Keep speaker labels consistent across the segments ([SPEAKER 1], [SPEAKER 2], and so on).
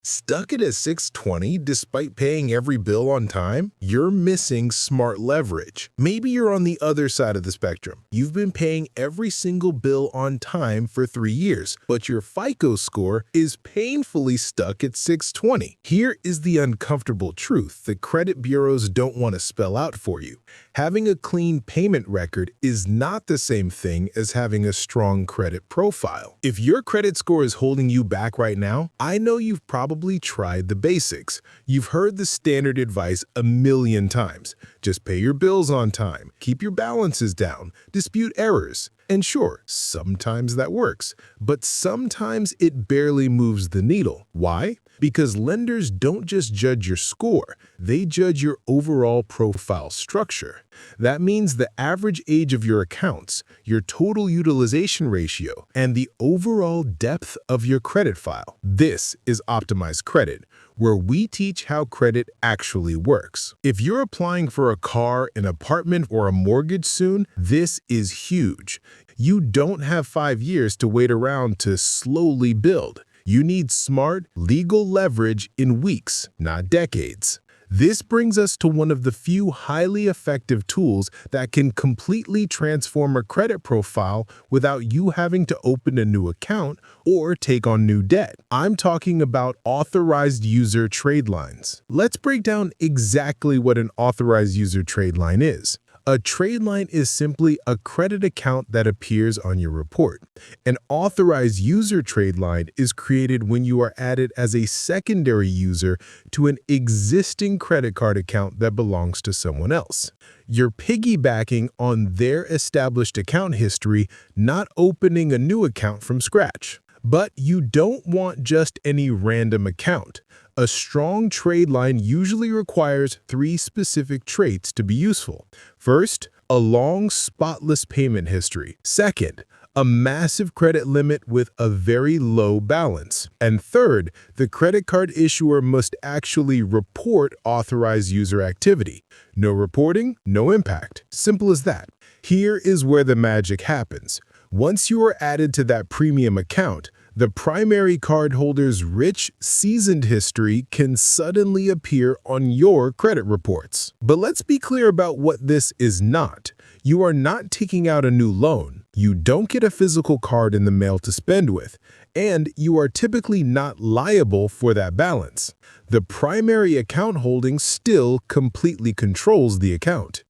[SPEAKER 1] Stuck at a 620 despite paying every bill on time? You're missing smart leverage. Maybe you're on the other side of the spectrum. You've been paying every single bill on time for 3 years, but your FICO score is painfully stuck at 620. Here is the uncomfortable truth that credit bureaus don't want to spell out for you. Having a clean payment record is not the same thing as having a strong credit profile. If your credit score is holding you back right now, I know you've probably tried the basics. You've heard the standard advice a million times. Just pay your bills on time, keep your balances down, dispute errors. And sure, sometimes that works, but sometimes it barely moves the needle. Why? Because lenders don't just judge your score, they judge your overall profile structure. That means the average age of your accounts, your total utilization ratio, and the overall depth of your credit file. This is Optimized Credit, where we teach how credit actually works. If you're applying for a car, an apartment, or a mortgage soon, this is huge. You don't have 5 years to wait around to slowly build. You need smart, legal leverage in weeks, not decades. This brings us to one of the few highly effective tools that can completely transform a credit profile without you having to open a new account or take on new debt. I'm talking about authorized user tradelines. Let's break down exactly what an authorized user tradeline is. A tradeline is simply a credit account that appears on your report. An authorized user tradeline is created when you are added as a secondary user to an existing credit card account that belongs to someone else. You're piggybacking on their established account history, not opening a new account from scratch. But you don't want just any random account. A strong tradeline usually requires 3 specific traits to be useful. First, a long, spotless payment history. Second, a massive credit limit with a very low balance. And third, the credit card issuer must actually report authorized user activity. No reporting, no impact. Simple as that. Here is where the magic happens. Once you are added to that premium account, the primary cardholder's rich, seasoned history can suddenly appear on your credit reports. But let's be clear about what this is not. You are not taking out a new loan. You don't get a physical card in the mail to spend with, and you are typically not liable for that balance. The primary account holding still completely controls the account.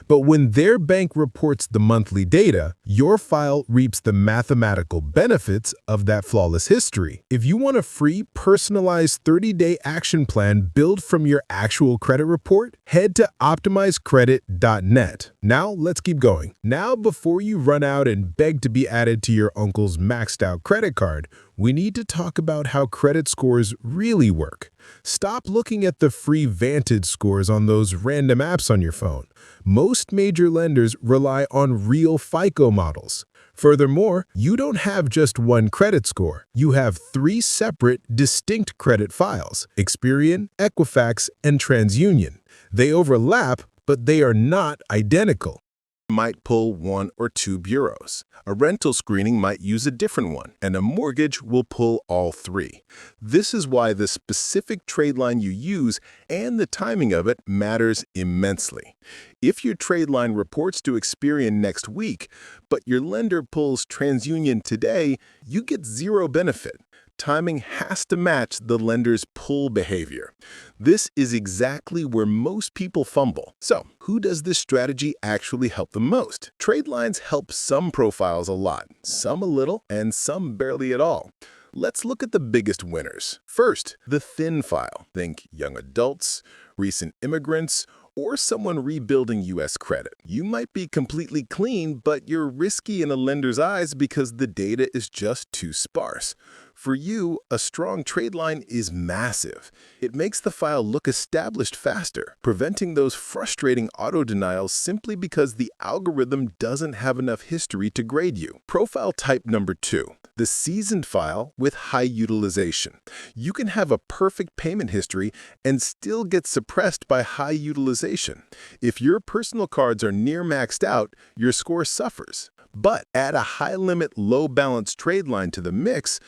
[SPEAKER 1] But when their bank reports the monthly data, your file reaps the mathematical benefits of that flawless history. If you want a free, personalized 30-day action plan built from your actual credit report, head to optimizedcredit.net. Now, let's keep going. Now, before you run out and beg to be added to your uncle's maxed-out credit card, we need to talk about how credit scores really work. Stop looking at the free Vantage scores on those random apps on your phone. Most major lenders rely on real FICO models. Furthermore, you don't have just one credit score. You have 3 separate, distinct credit files: Experian, Equifax, and TransUnion. They overlap, but they are not identical. Might pull 1 or 2 bureaus. A rental screening might use a different one, and a mortgage will pull all 3. This is why the specific tradeline you use and the timing of it matters immensely. If your tradeline reports to Experian next week, but your lender pulls TransUnion today, you get 0 benefit. Timing has to match the lender's pull behavior. This is exactly where most people fumble. So, who does this strategy actually help the most? Tradelines help some profiles a lot, some a little, and some barely at all. Let's look at the biggest winners. First, the thin file. Think young adults, recent immigrants, or someone rebuilding U.S. credit. You might be completely clean, but you're risky in a lender's eyes because the data is just too sparse. For you, a strong tradeline is massive. It makes the file look established faster, preventing those frustrating auto-denials simply because the algorithm doesn't have enough history to grade you. Profile type number 2. The seasoned file with high utilization. You can have a perfect payment history and still get suppressed by high utilization. If your personal cards are near maxed out, your score suffers. But add a high-limit, low-balance trade line to the mix,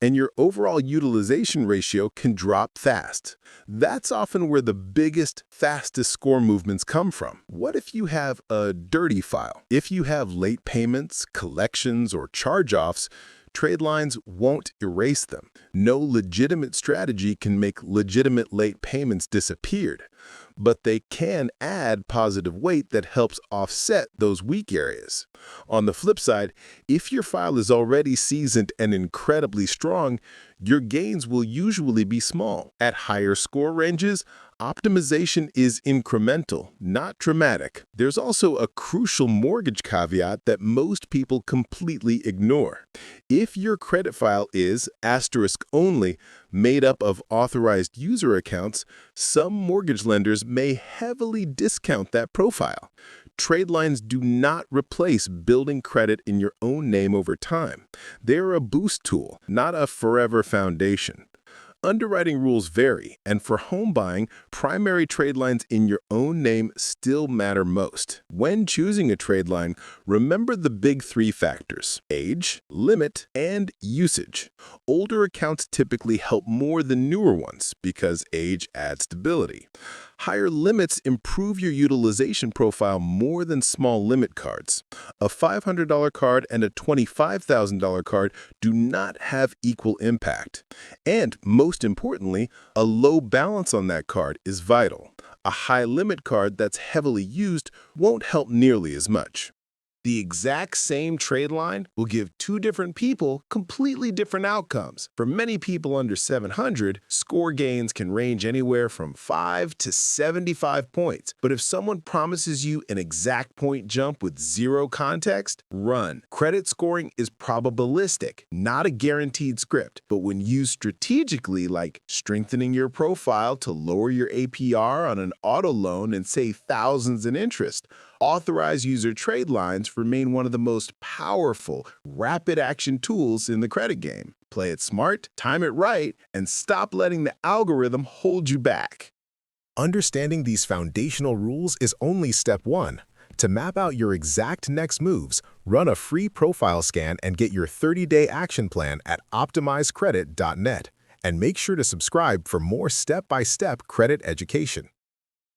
[SPEAKER 1] and your overall utilization ratio can drop fast. That's often where the biggest, fastest score movements come from. What if you have a dirty file? If you have late payments, collections, or charge-offs, trade lines won't erase them. No legitimate strategy can make legitimate late payments disappear, but they can add positive weight that helps offset those weak areas. On the flip side, if your file is already seasoned and incredibly strong, your gains will usually be small. At higher score ranges, optimization is incremental, not dramatic. There's also a crucial mortgage caveat that most people completely ignore. If your credit file is asterisk only, made up of authorized user accounts, some mortgage lenders may heavily discount that profile. Trade lines do not replace building credit in your own name over time. They're a boost tool, not a forever foundation. Underwriting rules vary, and for home buying, primary trade lines in your own name still matter most. When choosing a trade line, remember the big three factors: age, limit, and usage. Older accounts typically help more than newer ones because age adds stability. Higher limits improve your utilization profile more than small limit cards. A $500 card and a $25,000 card do not have equal impact. And most importantly, a low balance on that card is vital. A high limit card that's heavily used won't help nearly as much. The exact same trade line will give two different people completely different outcomes. For many people under 700, score gains can range anywhere from 5 to 75 points. But if someone promises you an exact point jump with zero context, run. Credit scoring is probabilistic, not a guaranteed script. But when used strategically, like strengthening your profile to lower your APR on an auto loan and save thousands in interest, authorized user trade lines remain one of the most powerful, rapid-action tools in the credit game. Play it smart, time it right, and stop letting the algorithm hold you back. Understanding these foundational rules is only step one. To map out your exact next moves, run a free profile scan and get your 30-day action plan at optimizedcredit.net. And make sure to subscribe for more step-by-step credit education.